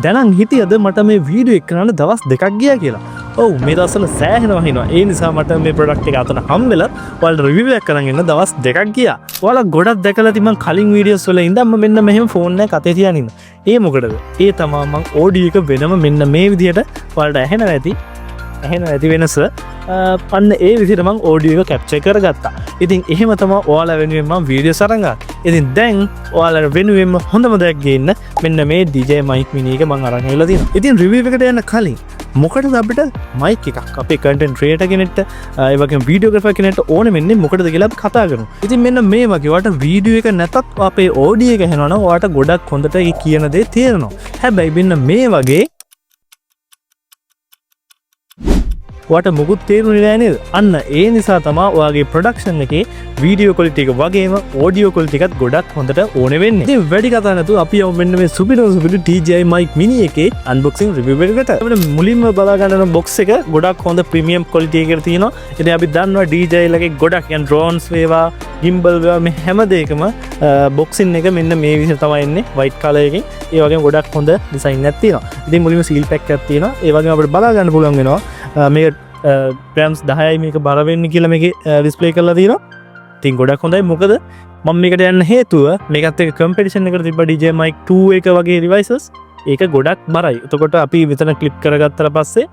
දැනන් හිටියද මට මේ වීඩියෝ එක කරන්න දවස් 2ක් ගියා කියලා. ඔව් මේ දවස්වල සෑහෙනවා හිනවා. ඒ නිසා මට මේ ප්‍රොඩක්ට් එක අතන හම්බෙලා ඔයාලට රිවිව් එකක් කරන් එන්න දවස් 2ක් ගියා. ඔයාලා ගොඩක් දැකලා තිබන් කලින් වීඩියෝස් වල ඉඳන්ම මෙන්න මෙහෙම ෆෝන් එක අතේ තියාගෙන ඉන්න. ඒ මොකටද? ඒ තමයි මම ඔඩියෝ එක වෙනම මෙන්න මේ විදිහට ඔයාලට ඇහෙන වෙනස අන්න ඒ විදිහට මම ඔඩියෝ එක කැප්චර් කරගත්තා. ඉතින් එහෙම තමයි ඔයාලා වෙනුවෙන් මම වීඩියෝස් අරන් ගත්තා. ඉතින් දැන් ඔයාලා වෙනුවෙන්ම හොඳම දෙයක් ගේන්න මෙන්න මේ DJ mic mini එක මම අරන් ඇවිල්ලා තියෙනවා. ඉතින් රිවිව් එකට යන්න කලින් මොකටද අපිට මයික් එකක් අපේ කන්ටෙන්ට් ක්‍රියේටර් කෙනෙක්ට ඒ වගේම වීඩියෝග්‍රාෆර් කෙනෙක්ට ඕනේ වෙන්නේ මොකටද කියලා අපි කතා කරමු. ඉතින් මෙන්න මේ වගේ ඔයාලට වීඩියෝ එක නැතත් අපේ ඔඩියෝ එක ඇහෙනවා නම් ඔයාලට ගොඩක් හොඳට ඒ කියන දේ තේරෙනවා. හැබැයි මෙන්න මේ වගේ ඔයාට මුකුත් තේරුනේ නැහැ නේද? අන්න ඒ නිසා තමයි ඔයාගේ ප්‍රොඩක්ෂන් එකේ වීඩියෝ ක්වොලිටි එක වගේම ඔඩියෝ ක්වොලිටි එකත් ගොඩක් හොඳට ඕනේ වෙන්නේ. ඉතින් වැඩි කතා නැතුව අපි යමු මෙන්න මේ සුපිරි DJI mic mini එකේ අන්බොක්සින් රිවිව් එකකට. අපිට මුලින්ම බලා ගන්න බොක්ස් එක ගොඩක් හොඳ ප්‍රීමියම් ක්වොලිටි එකකට තියෙනවා. ඉතින් අපි දන්නවා DJI ලගේ ගොඩක් යන ඩ්‍රෝන්ස් වේවා, gimbal වේවා මේ හැම දෙයකම බොක්සින් එක මෙන්න මේ විදිහට තමයි එන්නේ white color එකකින්. ඒ වගේම ගොඩක් හොඳ ඩිසයින් එකක් තියෙනවා. ඉතින් මුලින්ම සීල් පැක් එකක් තියෙනවා. ඒ වගේම අපිට බලා ගන්න පුළුවන් වෙනවා මේක ග්‍රෑම්ස් 10යි මේක බර වෙන්නේ කියලා මේකේ ඩිස්ප්ලේ කරලා තියෙනවා. ඉතින් ගොඩක් හොඳයි. මොකද මම මේකට යන්න හේතුව මේකත් එක්ක කම්පිටිෂන් එකට තිබ්බ DJI mic 2 එක වගේ ඩිවයිසස් ඒක ගොඩක් බරයි. එතකොට අපි විතර ක්ලිප් කරගත්තට පස්සේ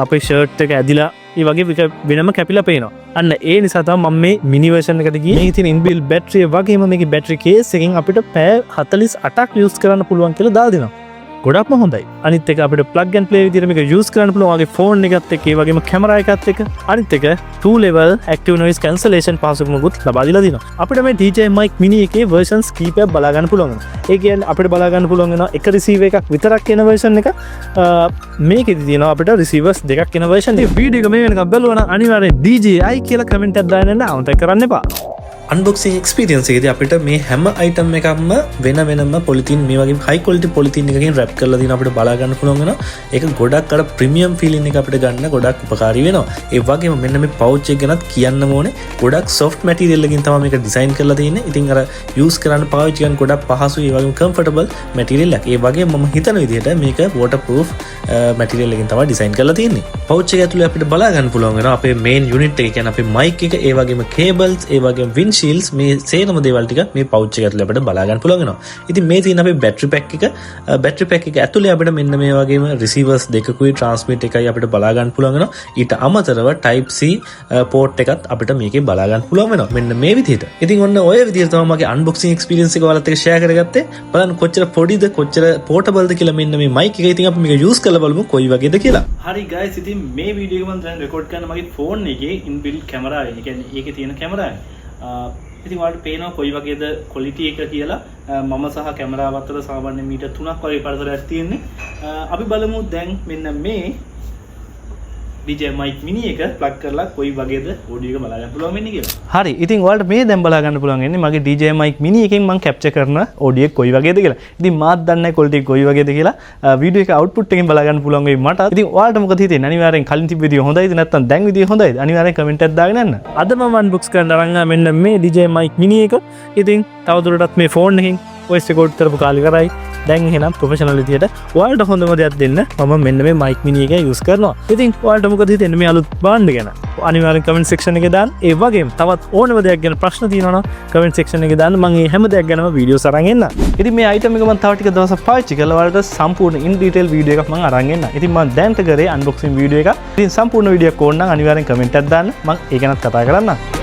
අපේ ෂර්ට් එක ඇදිලා ඒ වගේ වෙනම කැපිලා පේනවා. අන්න ඒ නිසා තමයි මම මේ මිනි version එකට ගියේ. මේකේ තියෙන inbuilt battery වගේම මේකේ battery case එකෙන් අපිට පැය 48ක් use කරන්න පුළුවන් කියලා දාලා දෙනවා. ගොඩක්ම හොඳයි. අනිත් එක අපිට plug and play විදිහට මේක use කරන්න පුළුවන්. වගේ ෆෝන් එකත් එක්ක ඒ වගේම කැමරා එකත් එක්ක. අනිත් එක 2 level active noise cancellation පාසුකමකුත් ලබා දීලා දිනවා. අපිට මේ DJI mic mini එකේ versions කීපයක් බලා ගන්න පුළුවන් වෙනවා. ඒ කියන්නේ අපිට බලා ගන්න පුළුවන් වෙනවා එක receiver එකක් විතරක් එන version එක. මේකෙදි තියෙනවා අපිට receivers දෙකක් එන version. මේ වීඩියෝ එක මේ වෙනකම් බලුවා නම් අනිවාර්යෙන් DJI කියලා comment එකක් දාන්න අමතක කරන්න එපා. අන්බොක්සිං එක්ස්පීරියන්ස් එකේදී අපිට මේ හැම අයිටම් එකක්ම වෙනම පොලිතින් මේ වගේ හයි ක්වොලිටි පොලිතින් එකකින් රැප් කරලා තියෙන අපිට බලා ගන්න පුළුවන් වෙනවා. ඒක ගොඩක් අර ප්‍රීමියම් ෆීලින් එක අපිට ගන්න ගොඩක් උපකාරී වෙනවා. ඒ වගේම මෙන්න මේ පවුච් එක ගැනත් කියන්න ඕනේ. ගොඩක් සොෆ්ට් මැටීරියල් එකකින් තමයි මේක ඩිසයින් කරලා තියෙන්නේ. ඉතින් අර යූස් කරන්න පාවිච්චි කරන්න ගොඩක් පහසුයි. ඒ වගේම කම්ෆර්ටබල් මැටීරියල් එකක්. ඒ වගේම මම හිතන විදිහට මේක වෝටර් ප්‍රූෆ් මැටීරියල් එකකින් තමයි ඩිසයින් කරලා තියෙන්නේ. පවුච් එක ඇතුලේ අපිට බලා ගන්න පුළුවන් වෙනවා අපේ මේන් යුනිට් එක කියන්නේ අපේ මයික් එක, ඒ වගේම කේබල්ස්, ඒ වගේම වින්ඩ් ෂීල්ඩ්ස් මේ සේනම දේවල් ටික මේ පවුච් එක ඇතුලේ අපිට බලා ගන්න පුළුවන් වෙනවා. ඉතින් මේ තියෙන අපේ බැටරි පැක් එක ඇතුලේ අපිට මෙන්න මේ වගේම රිසීවර්ස් දෙකකුයි ට්‍රාන්ස්මිට් එකයි අපිට බලා ගන්න පුළුවන් වෙනවා. ඊට අමතරව type C පෝට් එකත් අපිට මේකේ බලා ගන්න පුළුවන් වෙනවා. මෙන්න මේ විදිහට. ඉතින් ඔන්න ඔය විදිහට තමයි මගේ අන්බොක්සිං එක්ස්පීරියන්ස් එක ඔයාලත් එක්ක ෂෙයා කරගත්තේ. බලන්න කොච්චර පොඩිද කොච්චර පෝටබල්ද කියලා මෙන්න මේ මයික් එක. ඉතින් අපි මේක යූස් කරලා බලමු කොයි වගේද කියලා. හරි guys, ඉතින් මේ වීඩියෝ එක මම දැන් රෙකෝඩ් කරන මගේ ෆෝන් එකේ inbuilt කැමරා එක. ඒ කියන්නේ ඒකේ තියෙන කැමරා එක. ඉතින් ඔයාලට පේනවා කොයි වගේද ක්වොලිටි එක කියලා. මම සහ කැමරාව අතර සාමාන්‍ය මීටර් 3ක් වගේ පරතරයක් තියෙන්නේ. අපි බලමු දැන් මෙන්න මේ DJI mic mini එක ප්ලග් කරලා කොයි වගේද ඔඩියෝ එක බලා ගන්න පුළුවන් වෙන්නේ කියලා. හරි. ඉතින් ඔයාලට මේ දැන් බලා ගන්න පුළුවන් වෙන්නේ මගේ DJI mic mini එකෙන් මම කැප්චර් කරන ඔඩියෝ එක කොයි වගේද කියලා. ඉතින් මාත් දන්නේ නැහැ ක්වොලිටි කොයි වගේද කියලා. වීඩියෝ එක අවුට්පුට් එකෙන් බලා ගන්න පුළුවන් වෙයි මට. ඉතින් ඔයාලට මොකද හිතෙන්නේ? අනිවාර්යෙන් කලින් තිබ්බ විදිය හොඳයිද නැත්නම් දැන් විදිය හොඳයිද? අනිවාර්යෙන් කමෙන්ට් එකක් දාගෙන යන්න. අද මම අන්බොක්ස් කරන්න අරන් මෙන්න මේ DJI mic mini එක. ඉතින් තවදුරටත් මේ ෆෝන් එකෙන් voice record කරපු කාලේ කරයි. දැන් එහෙනම් ප්‍රොෆෙෂනල් විදියට ඔයාලට හොඳම දෙයක් දෙන්න මම මෙන්න මේ mic mini එක use කරනවා. ඉතින් ඔයාලට මොකද හිතෙන්නේ මේ අලුත් බාන්ඩ් ගැන? අනිවාර්යෙන් comment section එකේ දාන්න. ඒ වගේම තවත් ඕනම දෙයක් ගැන ප්‍රශ්න තියෙනවා නම් comment section එකේ දාන්න. මම මේ හැම දෙයක් ගැනම වීඩියෝස් අරන් එන්න. ඉතින් මේ item එක මම තව ටික දවසක් පාවිච්චි කරලා ඔයාලට සම්පූර්ණ in detail වීඩියෝ එකක් මම අරන් එන්න. ඉතින් මම දැන්ට කරේ unboxing වීඩියෝ එකක්. ඉතින් සම්පූර්ණ වීඩියෝ එක ඕන නම් අනිවාර්යෙන් comment එකක් දාන්න. මම ඒක ගැනත් කතා කරන්නම්.